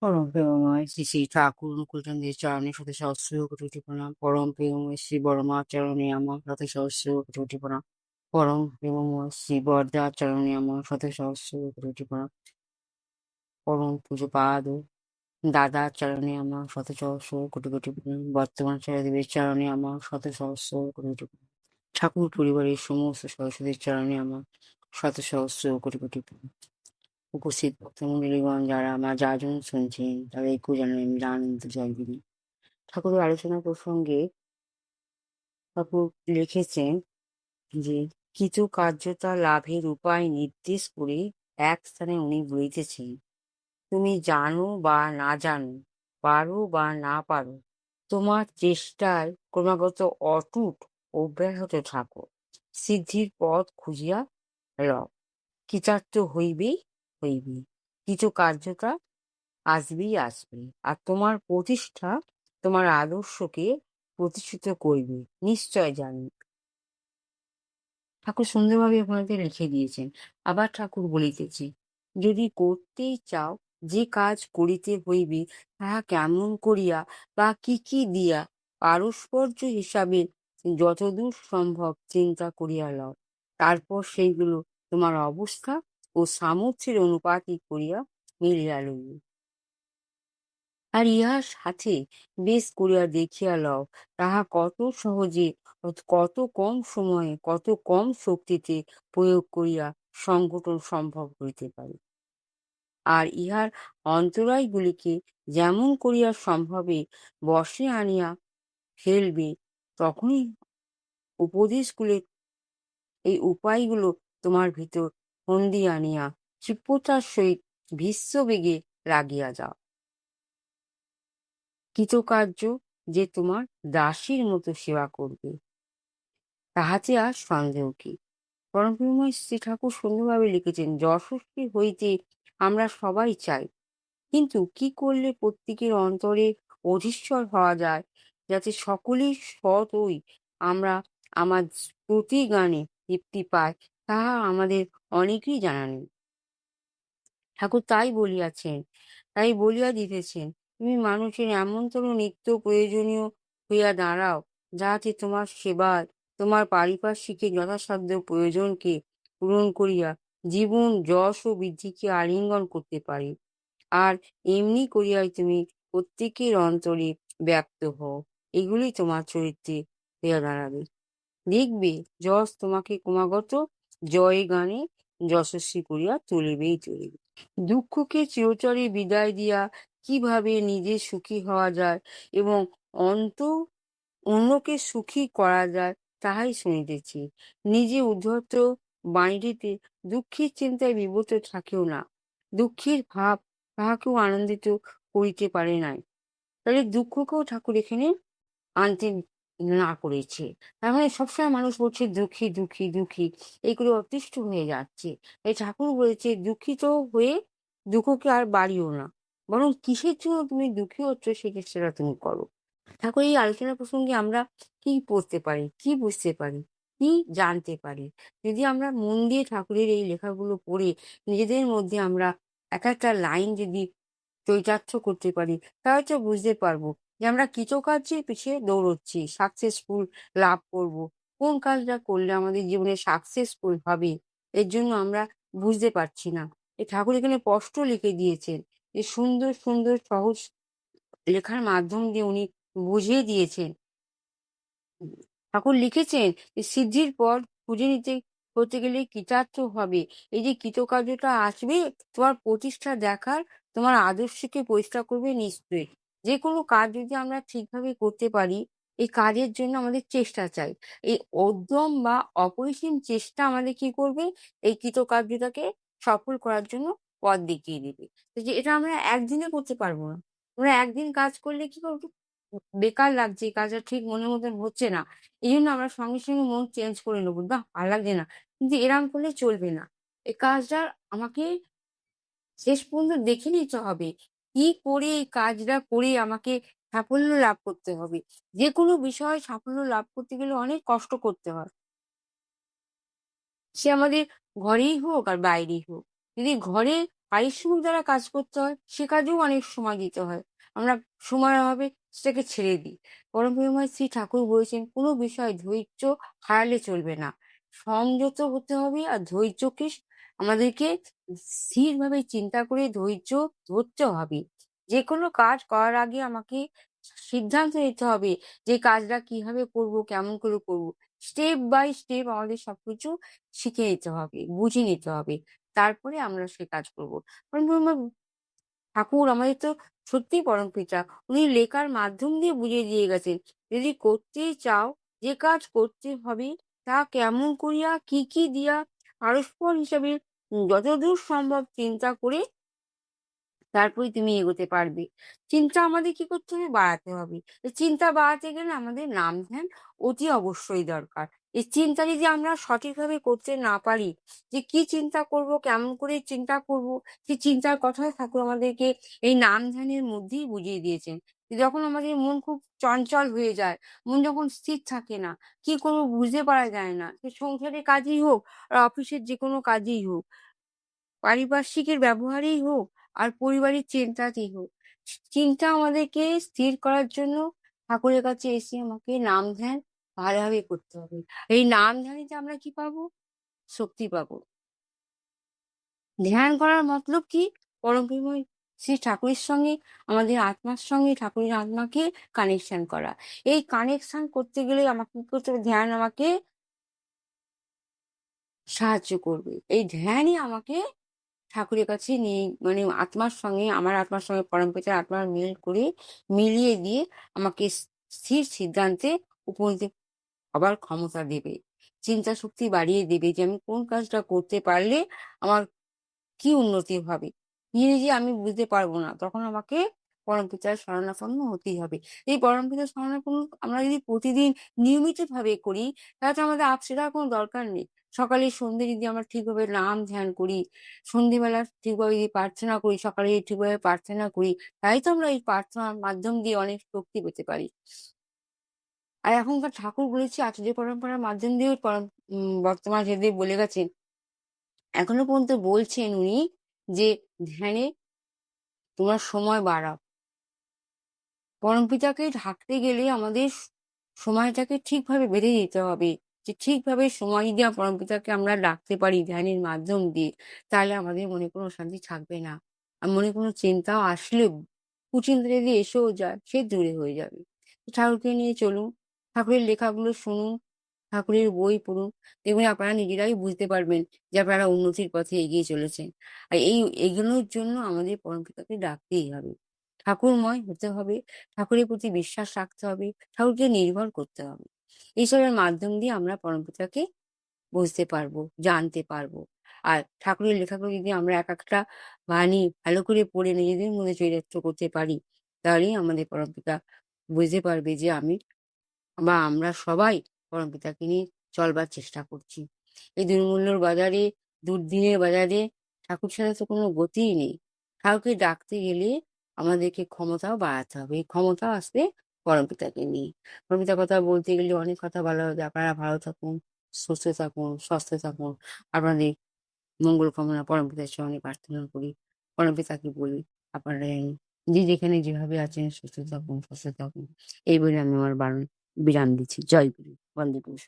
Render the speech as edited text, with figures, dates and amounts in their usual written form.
পরম প্রেমময় শ্রী শ্রী ঠাকুর মুকুলচন্দ্রের চরণে শত সহস্র কোটি প্রণাম। পরম প্রেমময় শ্রী বড়মা চরণে আমার শত সহস্র কোটি প্রণাম। পরম প্রেমময় শ্রী বরদা চরণে আমার শত সহস্র কোটি প্রণাম। পরম পুজো পাদ দাদা চরণে আমার শত সহস্র কোটি প্রণাম। বর্তমান দেবের চরণে আমার শত সহস্র কোটি প্রণাম। ঠাকুর পরিবারের সমস্ত সদস্যদের চরণে আমার শত সহস্র কোটি প্রণাম। উপস্থিত ভক্তমণ্ডলীগণ যারা আমার যাজন শুনছেন তাদেরকেও জানাই আমি আনন্দ জয়গিরি। ঠাকুরের আলোচনা প্রসঙ্গে ঠাকুর লিখেছেন যে কৃতকার্যতা লাভের উপায় নির্দেশ করে এক স্থানে উনি বলিতেছেন, তুমি জানো বা না জানো, পারো বা না পারো, তোমার চেষ্টায় ক্রমাগত অটুট অব্যাহত থাকো, সিদ্ধির পথ খুঁজিয়া লও, কৃতার্থ হইবেই হইবে, কৃতকার্যতা আসবেই আসবে, আর তোমার প্রতিষ্ঠা তোমার আদর্শকে প্রতিষ্ঠিত করবে, নিশ্চয় জানি। ঠাকুর সুন্দরভাবে আপনাদের লিখে দিয়েছেন। আবার ঠাকুর বলিতেছে, যদি করতেই চাও, যে কাজ করিতে হইবে তাহা কেমন করিয়া বা কি কি দিয়া পারস্পর্য হিসাবে যতদূর সম্ভব চিন্তা করিয়া লও, তারপর সেইগুলো তোমার অবস্থা ও সামর্থ্যের অনুপাতিক করিয়া মিলিয়া লইবে। আর ইহার সাথে বেশ করিয়া দেখিয়া লও, তাহা কত সহজে, কত কম সময়ে, কত কম শক্তিতে প্রয়োগ করিয়া সংগঠন সম্ভব হইতে পারে। আর ইহার অন্তরায়গুলিকে যেমন করিয়া সম্ভবে বশে আনিয়া ফেলবে, তখনই উপদেশগুলি, এই উপায়গুলো তোমার ভিতর ফন্দি আনিয়া ক্ষিপ্রতার সহিত ভীষ্মবেগে লাগিয়া যাও। কৃতকার্য যে তোমার দাসীর মতো সেবা করবে, তাহাতে আর সন্দেহ কি। পরমপ্রেমময় শ্রী ঠাকুর সুন্দরভাবে লিখেছেন, যশস্বী হইতে আমরা সবাই চাই, কিন্তু কি করলে প্রত্যেকের অন্তরে অধীশ্বর হওয়া যায়, যাতে সকলেই সতই আমরা আমার প্রতিগানে তৃপ্তি পাই, তাহা আমাদের অনেকেই জানা নেই। ঠাকুর তাই বলিয়া দিতেছেন, তুমি মানুষের এমনতর নিত্য প্রয়োজনীয় হইয়া দাঁড়াও, যাহাতে তোমার সেবায় তোমার পারিপার্শ্বিকের যথাসাধ্য প্রয়োজনকে পূরণ করিয়া জীবন যশ ও বৃদ্ধিকে আলিঙ্গন করতে পারে। আর এমনি করিয়াই তুমি প্রত্যেকের অন্তরে ব্যক্ত হও, এগুলি তোমার চরিত্রে হইয়া দাঁড়াবে। দেখবে যশ তোমাকে ক্রমাগত জয় গানে যশস্বী করিয়া তুলিবেই তুলিবে। দুঃখকে চিরতরে বিদায় দিয়া কিভাবে নিজে সুখী হওয়া যায় এবং অন্যকে সুখী করা যায়, তাহাই শুনিতেছি। নিজে উদ্ধত বাণীটিতে দুঃখের চিন্তায় বিব্রত থাকেও না, দুঃখের ভাব তাহাকেও আনন্দিত করিতে পারে নাই। তাহলে দুঃখকেও ঠাকুর এখানে আনতে না করেছে। তার মানে সবসময় মানুষ বলছে দুঃখী দুঃখী দুঃখী, এইগুলো অতিষ্ঠ হয়ে যাচ্ছে। এই ঠাকুর বলেছে দুঃখিত হয়ে দুঃখকে আর বাড়িও না, বরং কিসের জন্য তুমি দুঃখী হচ্ছ সেটা তুমি করো। ঠাকুর এই আলোচনা প্রসঙ্গে আমরা কি পড়তে পারি, কি বুঝতে পারি, কি জানতে পারি, যদি আমরা মন দিয়ে ঠাকুরের এই লেখাগুলো পড়ে নিজেদের মধ্যে আমরা এক একটা লাইন যদি চরিতার্থ করতে পারি, তাহলে তো বুঝতে পারবো যে আমরা কৃতকার্যের পিছিয়ে দৌড়চ্ছি, সাকসেসফুল লাভ করব, কোন কাজটা করলে আমাদের জীবনে সাকসেসফুল হবে, এর জন্য আমরা বুঝতে পারছি না। এই ঠাকুর এখানে স্পষ্ট লিখে দিয়েছেন, এই সুন্দর সুন্দর সহজ লেখার মাধ্যম দিয়ে উনি বুঝিয়ে দিয়েছেন। ঠাকুর লিখেছেন যে সিদ্ধির পর খুঁজে নিতে করতে গেলে কৃতার্থ হবে, এই যে কৃতকার্যটা আসবে তোমার প্রতিষ্ঠা দেখার, তোমার আদর্শকে পরিষ্কার করবে নিশ্চয়ই। যে কোনো কাজ যদি আমরা ঠিকভাবে করতে পারি, এই কাজের জন্য আমাদের চেষ্টা চাই, এই উদ্যম বা অপরিসীম চেষ্টা আমাদের কি করবে, এই কৃতকার্যটাকে সফল করার জন্য পথ দেখিয়ে দেবে। তো যে এটা আমরা একদিনে করতে পারবো না। আমরা একদিন কাজ করলে কি করবো, বেকার লাগছে, কাজটা ঠিক মনের মতন হচ্ছে না, এই জন্য আমরা সঙ্গে সঙ্গে মন চেঞ্জ করে নেবো, বাহ ভালো লাগছে না, কিন্তু এরম করলে চলবে না। এই কাজটা আমাকে শেষ পর্যন্ত দেখে নিতে হবে, কি করে এই কাজটা করে আমাকে সাফল্য লাভ করতে হবে। যে কোনো বিষয়ে সাফল্য লাভ করতে গেলে অনেক কষ্ট করতে হয়, সে আমাদের ঘরেই হোক আর বাইরেই হোক। যদি ঘরে পারিশ্রমিক দ্বারা কাজ করতে হয়, সে কাজেও অনেক সময় দিতে হয়। আমরা সময়ের অভাবে সেটাকে ছেড়ে দিই। পরম প্রেমময় শ্রী ঠাকুর বলেছেন, কোনো বিষয় ধৈর্য হারালে চলবে না। সংযত হতে হবে, আর ধৈর্যকে আমাদেরকে স্থিরভাবে চিন্তা করে ধৈর্য ধরতে হবে। যেকোনো কাজ করার আগে আমাকে সিদ্ধান্ত নিতে হবে যে কাজটা কিভাবে করব, কেমন করে করব। স্টেপ বাই স্টেপ আমাদের সবকিছু শিখে নিতে হবে, বুঝে নিতে হবে। তারপরে আমরা সে কাজ করব। কারণ ঠাকুর আমাদের তো সত্যিই পরমপিতা। উনি লেখার মাধ্যম দিয়ে বুঝিয়ে দিয়ে গেছেন, যদি করতে চাও, যে কাজ করতে হবে, তা কেমন করিয়া, কি কি দিয়া, পারস্পর হিসাবে যতদূর সম্ভব চিন্তা করে তারপরে তুমি এগোতে পারবে। চিন্তা আমাদের কি করতে হবে? বাড়াতে হবে। এই চিন্তা বাড়াতে গেলে আমাদের নাম ধ্যান অতি অবশ্যই দরকার। এই চিন্তা যদি আমরা সঠিকভাবে করতে না পারি, যে কি চিন্তা করব, কেমন করে চিন্তা করব, সেই চিন্তার কথাই ঠাকুর আমাদেরকে এই নাম ধ্যানের মধ্যেই বুঝিয়ে দিয়েছেন। যখন আমাদের মন খুব চঞ্চল হয়ে যায়, মন যখন স্থির থাকে না, কি করব বুঝতে পারা যায় না, সে সংসারের কাজেই হোক আর অফিসের যেকোনো কাজেই হোক, পারিপার্শ্বিকের ব্যবহারেই হোক আর পরিবারের চিন্তাতেই হোক, চিন্তা আমাদেরকে স্থির করার জন্য ঠাকুরের কাছে এসে আমাকে নাম ধ্যান ভালোভাবে করতে হবে। এই নাম ধ্যানেতে আমরা কি পাবো? শক্তি পাবো। ধ্যান করার মতলব কি? পরমপিতাময় শ্রী ঠাকুরের সঙ্গে, আমাদের আত্মার সঙ্গে ঠাকুরের আত্মাকে কানেকশন করা। এই কানেকশন করতে গেলে আমাকে কি করতে হবে? ধ্যান আমাকে সাহায্য করবে। এই ধ্যানই আমাকে ঠাকুরের কাছে নিয়ে, মানে আত্মার সঙ্গে, আমার আত্মার সঙ্গে পরমপিতার আত্মার মিল করে, মিলিয়ে দিয়ে আমাকে স্থির সিদ্ধান্তে উপনীত হবার ক্ষমতা দেবে। চিন্তা শক্তি বাড়িয়ে দেবে যে আমি কোন কাজটা করতে পারলে আমার কি উন্নতি হবে। নিজে, নিজে আমি বুঝতে পারবো না। তখন আমাকে পরমপিতার শরণাপন্ন হতেই হবে। এই পরমপিতার শরণাপন্ন আমরা যদি প্রতিদিন নিয়মিতভাবে করি, তাহলে তো আমাদের আপসে দেওয়ার কোনো দরকার নেই। সকালে সন্ধ্যে যদি আমরা ঠিকভাবে নাম ধ্যান করি, সন্ধ্যেবেলা ঠিকভাবে যদি প্রার্থনা করি, সকালে যদি ঠিকভাবে প্রার্থনা করি, তাই তো আমরা এই প্রার্থনার মাধ্যম দিয়ে অনেক শক্তি পেতে পারি। আর এখনকার ঠাকুর বলেছি আচার্য পরম্পরার মাধ্যম দিয়েও বর্তমান যেদের বলে গেছেন, এখনো পর্যন্ত বলছেন উনি যে ধ্যানে তোমরা সময় বাড়াও। পরমপিতাকে ঢাকতে গেলে আমাদের সময়টাকে ঠিকভাবে বেঁধে দিতে হবে। যে ঠিকভাবে সময় দিয়ে পরমপিতাকে আমরা ডাকতে পারি ধ্যানের মাধ্যম দিয়ে, তাহলে আমাদের মনে কোনো অশান্তি থাকবে না। আর মনে কোনো চিন্তাও আসলেও, কুচিন্তা যদি এসেও যায়, সে দূরে হয়ে যাবে। ঠাকুরকে নিয়ে চলুন, ঠাকুরের লেখাগুলো শুনুন, ঠাকুরের বই পড়ুন। দেখবেন আপনারা নিজেরাই বুঝতে পারবেন যে আপনারা উন্নতির পথে এগিয়ে চলেছেন। আর এই এগোনোর জন্য আমাদের পরমপিতাকে ডাকতেই হবে। ঠাকুরময় হতে হবে, ঠাকুরের প্রতি বিশ্বাস রাখতে হবে, ঠাকুরকে নির্ভর করতে হবে। এইসবের মাধ্যম দিয়ে আমরা পরমপিতাকে বুঝতে পারবো, জানতে পারবো। আর ঠাকুরের লেখাগুলো যদি আমরা এক একটা বাণী ভালো করে পড়ে নিজেদের মধ্যে চরিতার্থ করতে পারি, তাহলেই আমাদের পরমপিতা বুঝতে পারবে যে আমি বা আমরা সবাই পরমপিতাকে নিয়ে চলবার চেষ্টা করছি। এই দুর্মূল্যর বাজারে, দুর্দিনের বাজারে ঠাকুর ছাড়া তো কোনো গতিই নেই। ঠাকুরকে ডাকতে গেলে আমাদেরকে ক্ষমতাও বাড়াতে হবে। এই ক্ষমতা আসবে পরমপিতাকে নিয়ে। পরমপিতার কথা বলতে গেলে অনেক কথা বলা হবে। আপনারা ভালো থাকুন, সুস্থ থাকুন, স্বাস্থ্য থাকুন। আপনাদের মঙ্গল কামনা পরমপিতার চরণে প্রার্থনা করি। পরমপিতাকে বলি, আপনারা যে যেখানে যেভাবে আছেন সুস্থ থাকুন, স্বাস্থ্য থাকুন। এই বলে আমি আমার বিরাম দিচ্ছি। জয় গুরু, বন্দে পুরুষ।